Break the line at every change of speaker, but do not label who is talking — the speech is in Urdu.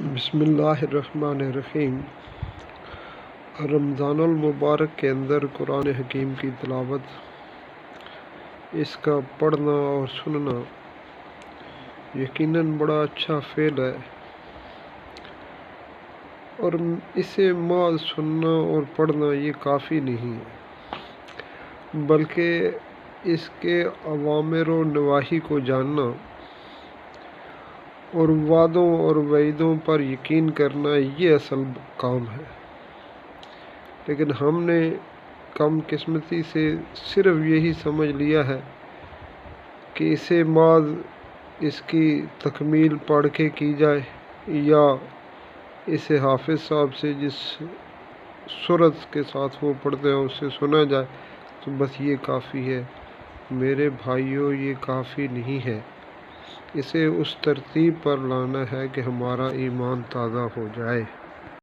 بسم اللہ الرحمن الرحیم۔ رمضان المبارک کے اندر قرآن حکیم کی تلاوت، اس کا پڑھنا اور سننا یقیناً بڑا اچھا فعل ہے، اور اسے محض سننا اور پڑھنا یہ کافی نہیں ہے، بلکہ اس کے اوامر و نواہی کو جاننا اور وعدوں اور وعیدوں پر یقین کرنا یہ اصل کام ہے۔ لیکن ہم نے کم قسمتی سے صرف یہی سمجھ لیا ہے کہ اسے محض اس کی تکمیل پڑھ کے کی جائے، یا اسے حافظ صاحب سے جس سرت کے ساتھ وہ پڑھتے ہیں اس سے سنا جائے تو بس یہ کافی ہے۔ میرے بھائیوں، یہ کافی نہیں ہے، اسے اس ترتیب پر لانا ہے کہ ہمارا ایمان تازہ ہو جائے۔